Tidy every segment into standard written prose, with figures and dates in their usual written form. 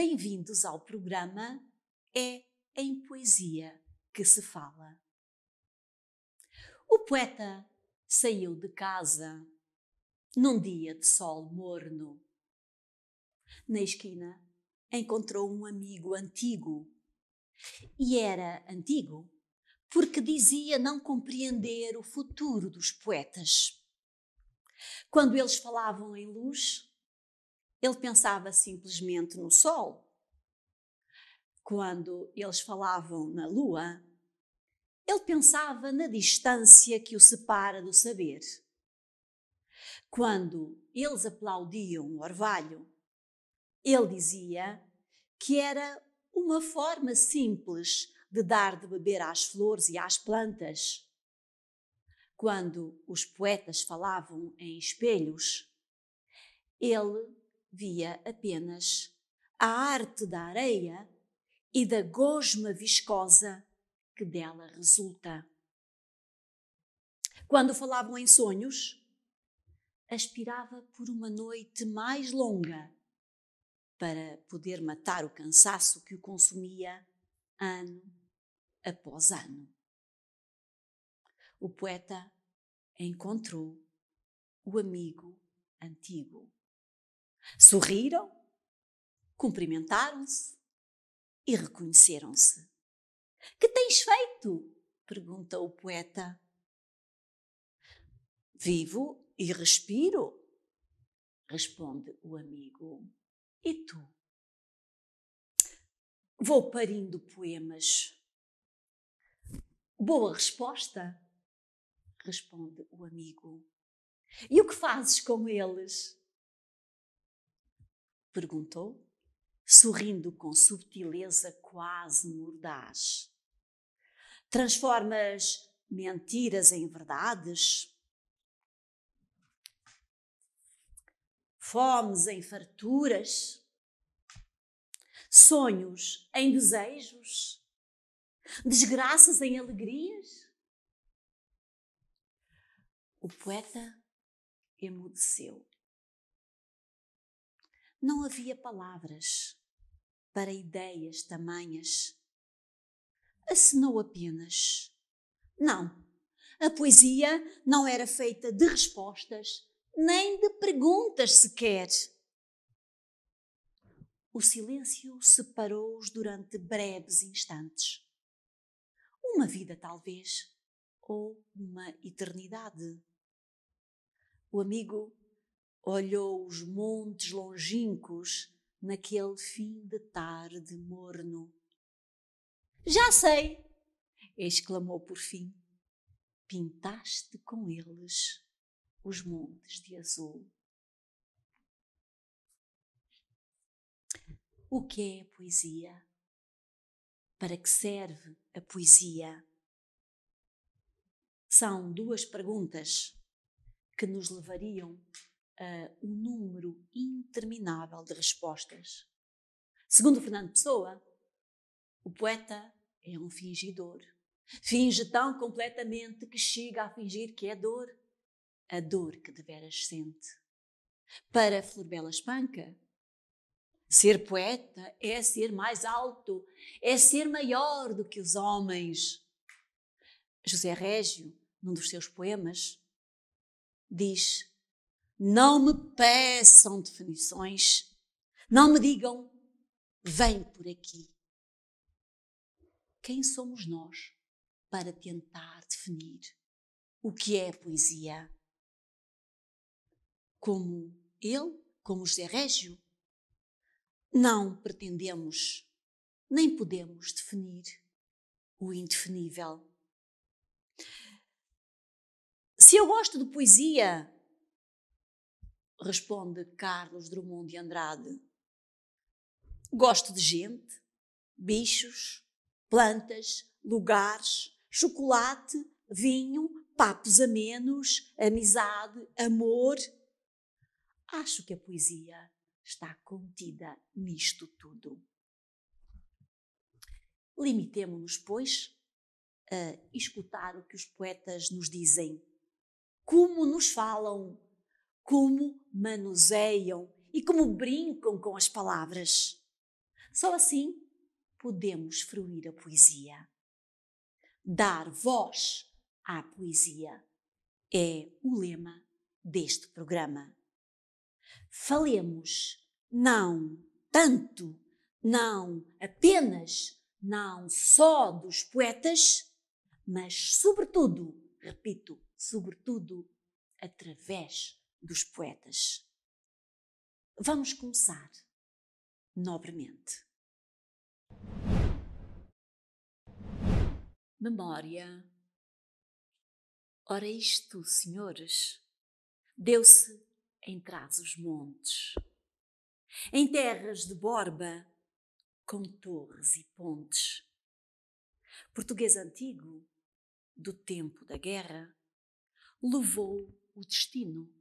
Bem-vindos ao programa É em Poesia que se fala. O poeta saiu de casa num dia de sol morno. Na esquina encontrou um amigo antigo. E era antigo porque dizia não compreender o futuro dos poetas. Quando eles falavam em luz, ele pensava simplesmente no sol. Quando eles falavam na lua, ele pensava na distância que o separa do saber. Quando eles aplaudiam o orvalho, ele dizia que era uma forma simples de dar de beber às flores e às plantas. Quando os poetas falavam em espelhos, ele via apenas a arte da areia e da gosma viscosa que dela resulta. Quando falavam em sonhos, aspirava por uma noite mais longa para poder matar o cansaço que o consumia ano após ano. O poeta encontrou o amigo antigo. Sorriram, cumprimentaram-se e reconheceram-se. "Que tens feito?" pergunta o poeta. "Vivo e respiro", responde o amigo. "E tu?" "Vou parindo poemas." "Boa resposta", responde o amigo. "E o que fazes com eles?" perguntou, sorrindo com subtileza quase mordaz. "Transformas mentiras em verdades, fomes em farturas, sonhos em desejos, desgraças em alegrias?" O poeta emudeceu. Não havia palavras para ideias tamanhas. Acenou apenas. Não, a poesia não era feita de respostas, nem de perguntas sequer. O silêncio separou-os durante breves instantes. Uma vida, talvez, ou uma eternidade. O amigo olhou os montes longínquos naquele fim de tarde morno. "Já sei!" exclamou por fim. "Pintaste com eles os montes de azul." O que é a poesia? Para que serve a poesia? São duas perguntas que nos levariam a um número interminável de respostas. Segundo Fernando Pessoa, o poeta é um fingidor. Finge tão completamente que chega a fingir que é dor, a dor que deveras sente. Para Florbela Espanca, ser poeta é ser mais alto, é ser maior do que os homens. José Régio, num dos seus poemas, diz: "Não me peçam definições, não me digam, vem por aqui." Quem somos nós para tentar definir o que é poesia? Como ele, como José Régio, não pretendemos nem podemos definir o indefinível. "Se eu gosto de poesia", responde Carlos Drummond de Andrade, "gosto de gente, bichos, plantas, lugares, chocolate, vinho, papos amenos, amizade, amor. Acho que a poesia está contida nisto tudo." Limitemo-nos, pois, a escutar o que os poetas nos dizem, como nos falam, como manuseiam e como brincam com as palavras. Só assim podemos fruir a poesia. Dar voz à poesia é o lema deste programa. Falemos não tanto, não apenas, não só dos poetas, mas sobretudo, repito, sobretudo através dos poetas. Vamos começar nobremente. Memória. Ora isto, senhores, deu-se em Trás-os-Montes, em terras de Borba, com torres e pontes. Português antigo, do tempo da guerra, levou o destino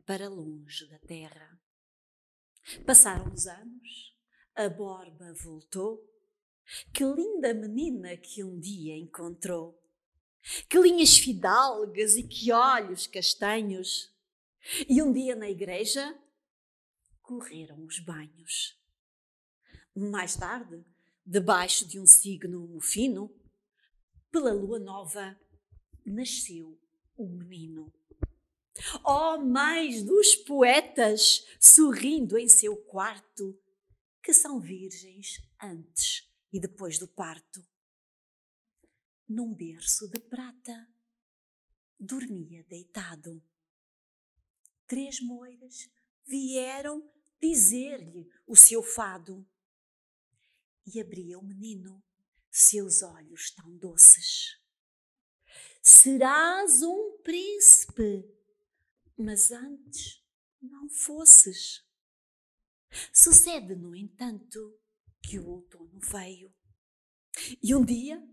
para longe da terra. Passaram os anos, a Borba voltou. Que linda menina que um dia encontrou! Que linhas fidalgas e que olhos castanhos! E um dia na igreja correram os banhos. Mais tarde, debaixo de um signo mofino, pela lua nova, nasceu um menino. Oh, mais dos poetas, sorrindo em seu quarto, que são virgens antes e depois do parto. Num berço de prata, dormia deitado. 3 moiras vieram dizer-lhe o seu fado. E abria o menino seus olhos tão doces. Serás um príncipe, mas antes não fosses. Sucede, no entanto, que o outono veio. E um dia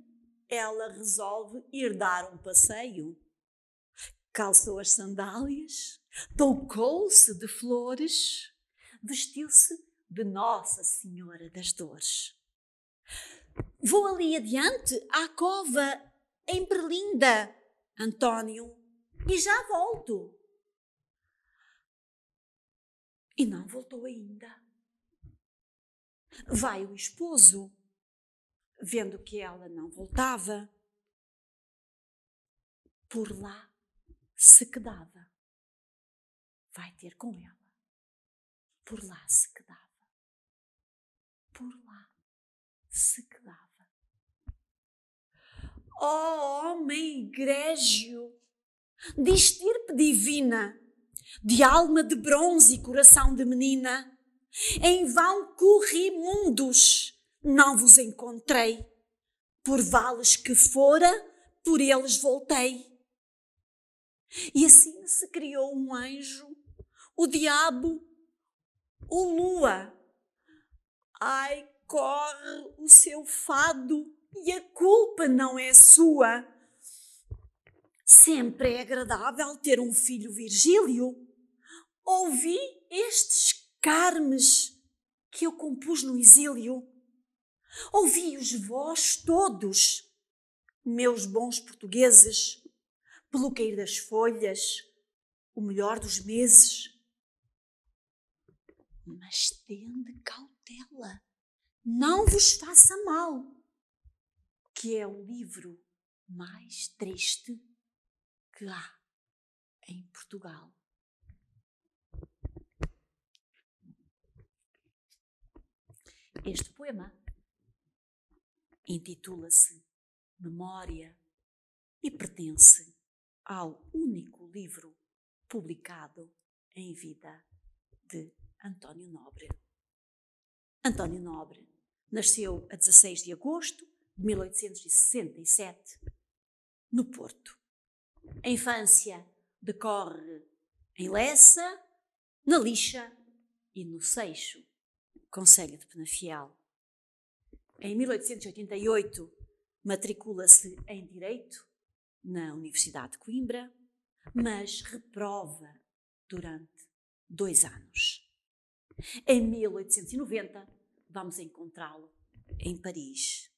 ela resolve ir dar um passeio. Calçou as sandálias, tocou-se de flores, vestiu-se de Nossa Senhora das Dores. Vou ali adiante à cova em Berlinda, António, e já volto. E não voltou ainda. Vai o esposo, vendo que ela não voltava, por lá se quedava. Vai ter com ela. Por lá se quedava. Por lá se quedava. Oh, homem egrégio, de estirpe divina, de alma de bronze e coração de menina, em vão corri mundos, não vos encontrei. Por vales que fora, por eles voltei. E assim se criou um anjo, o diabo, o lua. Ai, corre o seu fado e a culpa não é sua. Sempre é agradável ter um filho Virgílio. Ouvi estes carmes que eu compus no exílio. Ouvi-os vós todos, meus bons portugueses, pelo cair das folhas, o melhor dos meses. Mas tende cautela, não vos faça mal, que é o livro mais triste que há em Portugal. Este poema intitula-se Memória e pertence ao único livro publicado em vida de António Nobre. António Nobre nasceu a 16 de agosto de 1867, no Porto. A infância decorre em Lessa, na Lixa e no Seixo, concelho de Penafiel. Em 1888, matricula-se em Direito na Universidade de Coimbra, mas reprova durante 2 anos. Em 1890, vamos encontrá-lo em Paris.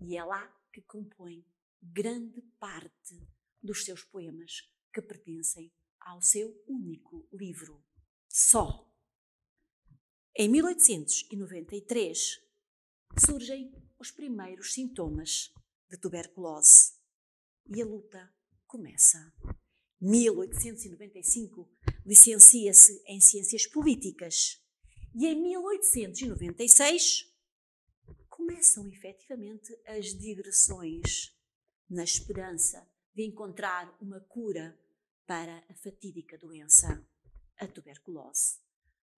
E é lá que compõe grande parte dos seus poemas que pertencem ao seu único livro, só. Em 1893 surgem os primeiros sintomas de tuberculose e a luta começa. 1895 licencia-se em Ciências Políticas e em 1896 começam efetivamente as digressões na esperança de encontrar uma cura para a fatídica doença, a tuberculose.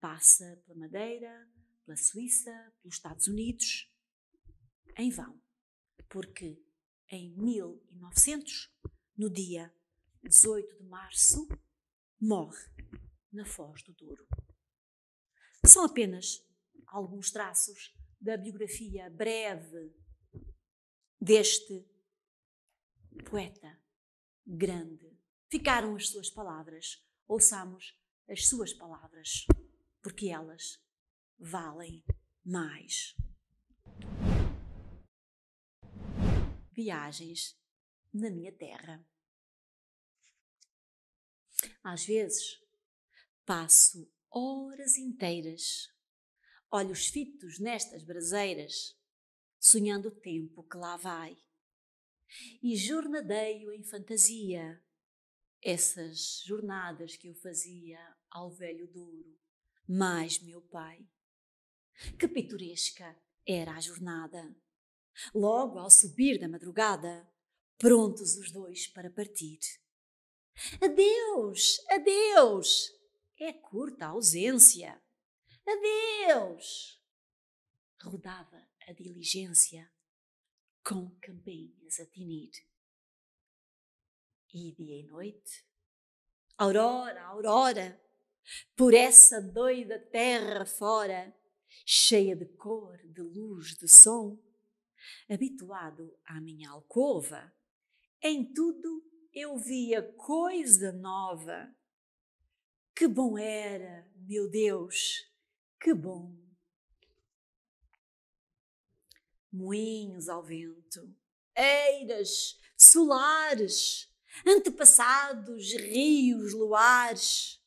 Passa pela Madeira, pela Suíça, pelos Estados Unidos, em vão, porque em 1900, no dia 18 de março, morre na Foz do Douro. São apenas alguns traços da biografia breve deste poeta grande. Ficaram as suas palavras. Ouçamos as suas palavras, porque elas valem mais. Viagens na minha terra. Às vezes passo horas inteiras, olhos fitos nestas braseiras, sonhando o tempo que lá vai, e jornadeio em fantasia essas jornadas que eu fazia ao velho Douro, mais meu pai. Que pitoresca era a jornada! Logo ao subir da madrugada, prontos os dois para partir. Adeus, adeus! É curta a ausência. Adeus! Rodava a diligência, com campainhas a tinir. E dia e noite, aurora, aurora, por essa doida terra fora, cheia de cor, de luz, de som, habituado à minha alcova, em tudo eu via coisa nova. Que bom era, meu Deus, que bom! Moinhos ao vento, eiras, solares, antepassados, rios, luares.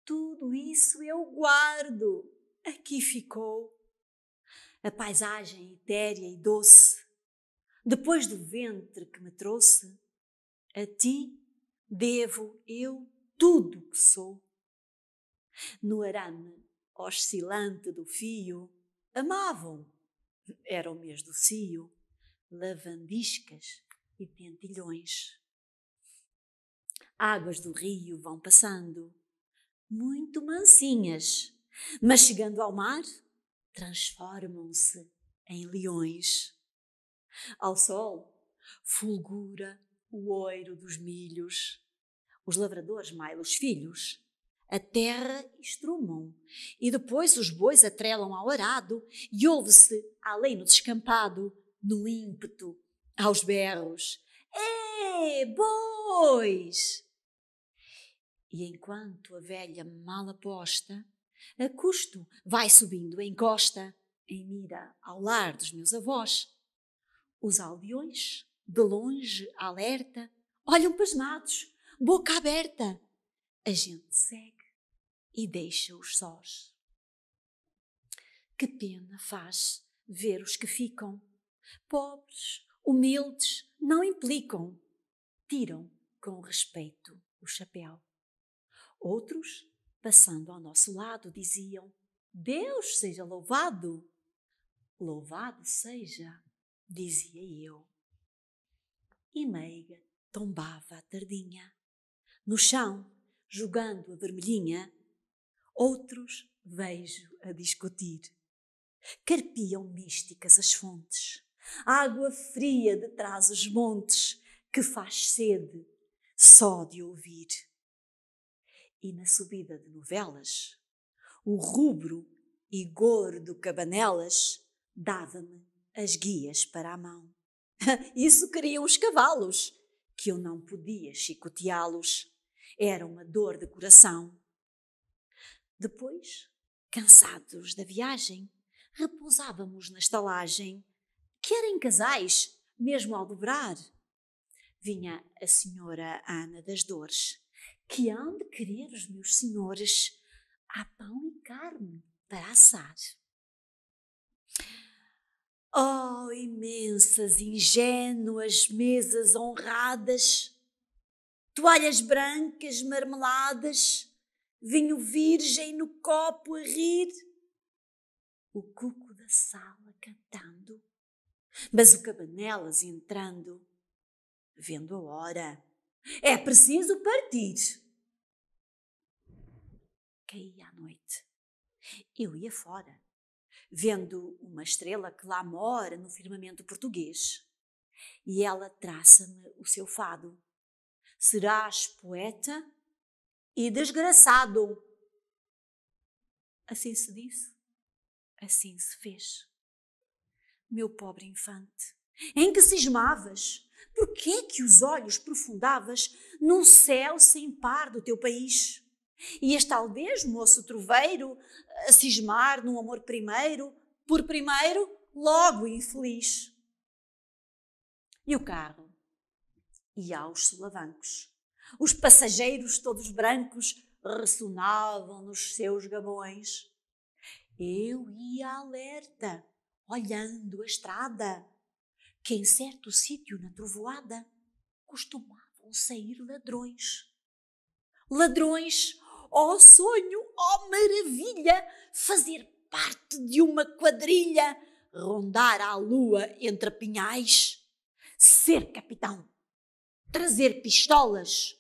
Tudo isso eu guardo, aqui ficou. A paisagem etérea e doce, depois do ventre que me trouxe, a ti devo eu tudo que sou. No arame oscilante do fio, amavam, era o mês do cio, lavandiscas e tentilhões. Águas do rio vão passando, muito mansinhas, mas chegando ao mar, transformam-se em leões. Ao sol, fulgura o oiro dos milhos. Os lavradores maiam os filhos, a terra estrumam, e depois os bois atrelam ao arado, e ouve-se, além no descampado, no ímpeto, aos berros: bois! E enquanto a velha mal aposta, a custo vai subindo em costa, em mira ao lar dos meus avós. Os aldeões, de longe, alerta, olham pasmados, boca aberta. A gente segue e deixa-os sós. Que pena faz ver os que ficam, pobres, humildes, não implicam, tiram com respeito o chapéu. Outros, passando ao nosso lado, diziam: Deus seja louvado. Louvado seja, dizia eu. E meiga tombava a tardinha, no chão, jogando a vermelhinha. Outros vejo a discutir. Carpiam místicas as fontes, água fria de trás os montes, que faz sede só de ouvir. E na subida de novelas, o rubro e gordo Cabanelas dava-me as guias para a mão. Isso queriam os cavalos, que eu não podia chicoteá-los. Era uma dor de coração. Depois, cansados da viagem, repousávamos na estalagem, que era em casais, mesmo ao dobrar. Vinha a senhora Ana das Dores, que hão de querer os meus senhores. Há pão e carne, para assar. Oh, imensas, ingênuas mesas honradas, toalhas brancas marmeladas, vinho virgem no copo a rir, o cuco da sala cantando, mas o Cabanelas entrando, vendo a hora, é preciso partir. Caía a noite, eu ia fora, vendo uma estrela que lá mora no firmamento português, e ela traça-me o seu fado. Serás poeta e desgraçado. Assim se disse, assim se fez. Meu pobre infante, em que cismavas? Porquê que os olhos profundavas num céu sem par do teu país? Ias talvez, moço troveiro, a cismar num amor primeiro, por primeiro, logo infeliz. E o carro ia aos solavancos. Os passageiros todos brancos ressonavam nos seus gabões. Eu ia alerta, olhando a estrada, que em certo sítio na trovoada costumavam sair ladrões. Ladrões, ó sonho, ó maravilha, fazer parte de uma quadrilha, rondar à lua entre pinhais, ser capitão, trazer pistolas,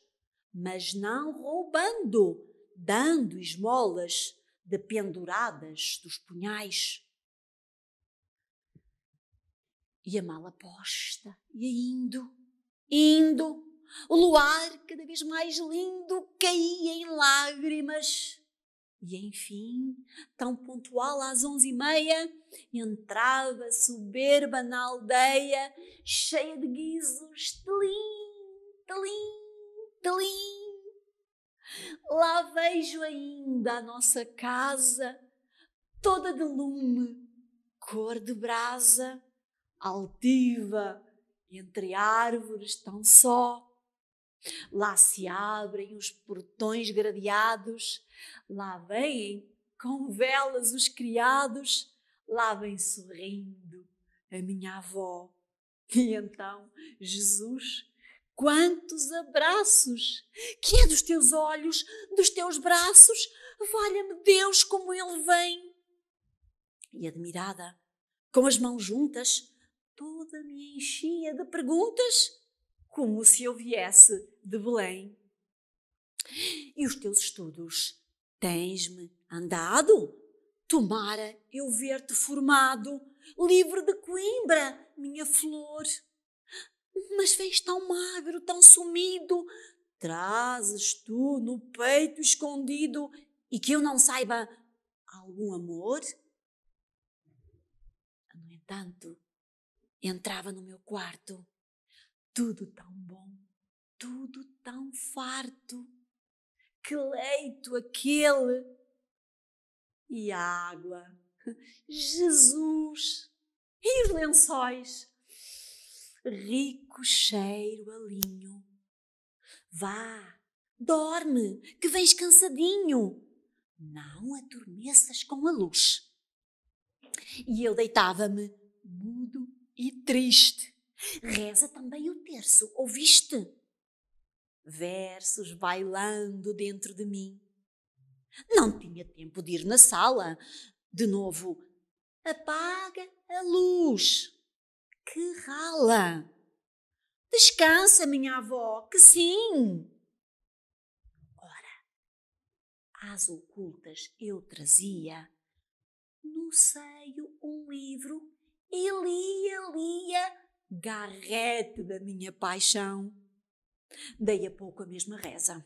mas não roubando, dando esmolas dependuradas dos punhais. E a mala posta, ia indo, o luar cada vez mais lindo caía em lágrimas. E enfim, tão pontual às 11h30, entrava soberba na aldeia, cheia de guizos, telim, telim, telim. Lá vejo ainda a nossa casa, toda de lume, cor de brasa, altiva, entre árvores tão só. Lá se abrem os portões gradeados, lá vêm com velas os criados, lá vem sorrindo a minha avó. E então, Jesus, quantos abraços! Que é dos teus olhos, dos teus braços, valha-me Deus como ele vem! E admirada, com as mãos juntas, toda me enchia de perguntas, como se eu viesse de Belém. E os teus estudos? Tens-me andado? Tomara eu ver-te formado, livre de Coimbra, minha flor. Mas vens tão magro, tão sumido, trazes tu no peito escondido e que eu não saiba algum amor? No entanto, entrava no meu quarto, tudo tão bom, tudo tão farto. Que leito aquele! E a água, Jesus! E os lençóis? Rico cheiro a linho. Vá, dorme, que vens cansadinho. Não adormeças com a luz. E eu deitava-me, mudo e triste. Reza também o terço, ouviste? Versos bailando dentro de mim. Não tinha tempo de ir na sala. De novo, apaga a luz. Que rala! Descansa, minha avó, que sim! Ora, às ocultas eu trazia no seio um livro e lia, garrete da minha paixão. Dei a pouco a mesma reza.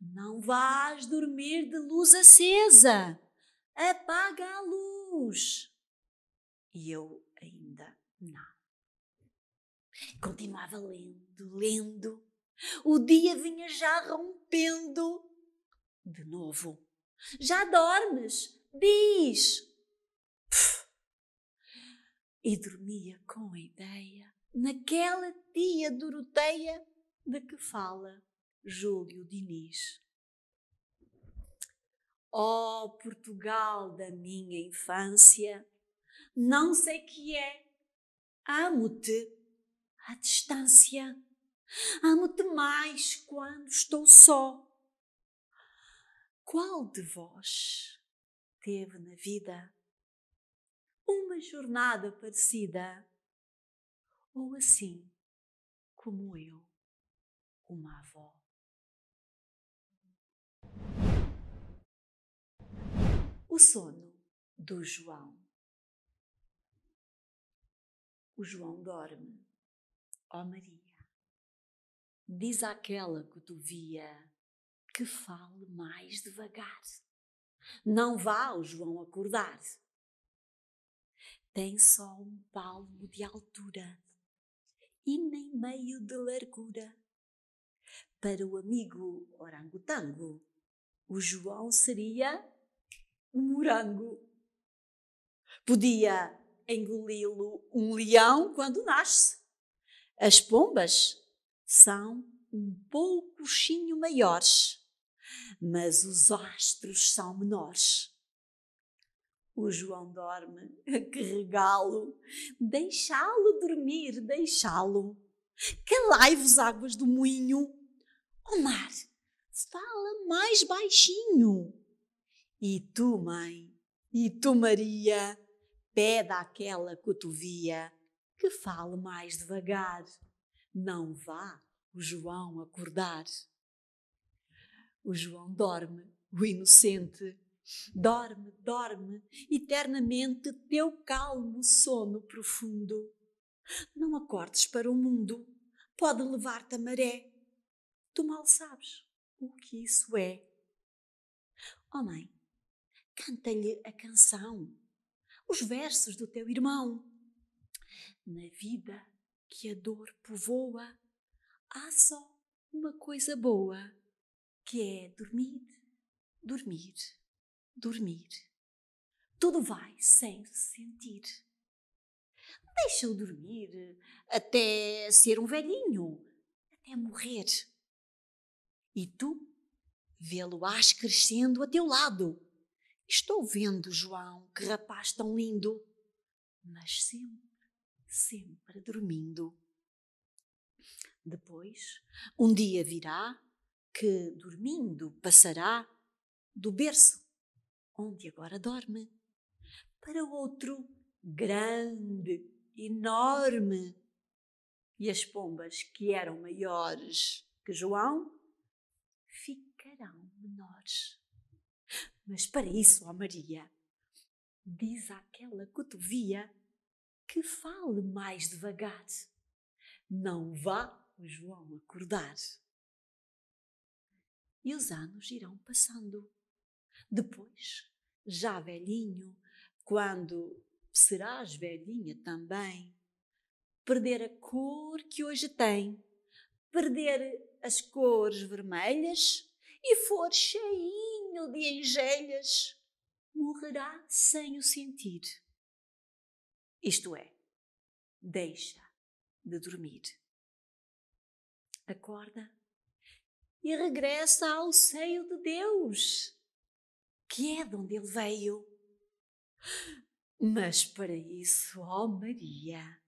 Não vás dormir de luz acesa, apaga a luz. E eu ainda não. Continuava lendo. O dia vinha já rompendo. De novo. Já dormes? Diz. E dormia com a ideia, naquela tia Doroteia de que fala Júlio Diniz. Ó Portugal da minha infância, não sei que é, amo-te à distância, amo-te mais quando estou só. Qual de vós teve na vida uma jornada parecida, ou assim como eu, uma avó? O sono do João. O João dorme, ó Maria. Diz àquela cotovia que fale mais devagar. Não vá o João acordar. Tem só um palmo de altura e nem meio de largura. Para o amigo orangotango, o João seria um morango. Podia engoli-lo um leão quando nasce. As pombas são um pouquinho maiores, mas os astros são menores. O João dorme, que regalo! Deixá-lo dormir, deixá-lo. Calai-vos, águas do moinho. Ó mar, fala mais baixinho. E tu, mãe, e tu, Maria, pede àquela cotovia que fale mais devagar. Não vá o João acordar. O João dorme, o inocente. Dorme, dorme, eternamente teu calmo sono profundo. Não acordes para o mundo, pode levar-te a maré. Tu mal sabes o que isso é. Ó mãe, canta-lhe a canção, os versos do teu irmão. Na vida que a dor povoa, há só uma coisa boa, que é dormir, dormir, dormir. Tudo vai sem sentir. Deixa-o dormir até ser um velhinho, até morrer. E tu vê-lo-ás crescendo a teu lado. Estou vendo, João, que rapaz tão lindo, mas sempre, sempre dormindo. Depois, um dia virá que, dormindo, passará do berço onde agora dorme para outro grande, enorme. E as pombas que eram maiores que João ficarão menores. Mas para isso, ó Maria, diz àquela cotovia que fale mais devagar. Não vá o João acordar. E os anos irão passando. Depois, já velhinho, quando serás velhinha também, perder a cor que hoje tem, perder as cores vermelhas e for cheinho de engelhas, morrerá sem o sentir. Isto é, deixa de dormir. Acorda e regressa ao seio de Deus, que é de onde ele veio. Mas para isso, ó Maria,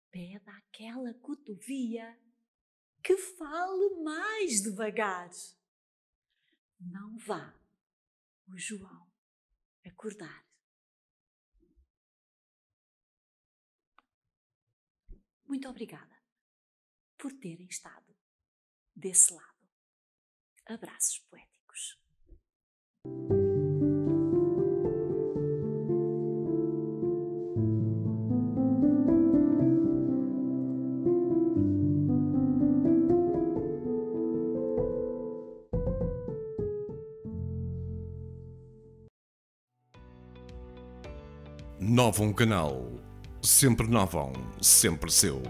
pede àquela cotovia que fale mais devagar. Não vá o João acordar. Muito obrigada por terem estado desse lado. Abraços poéticos. Novo Canal. Sempre novo, sempre seu.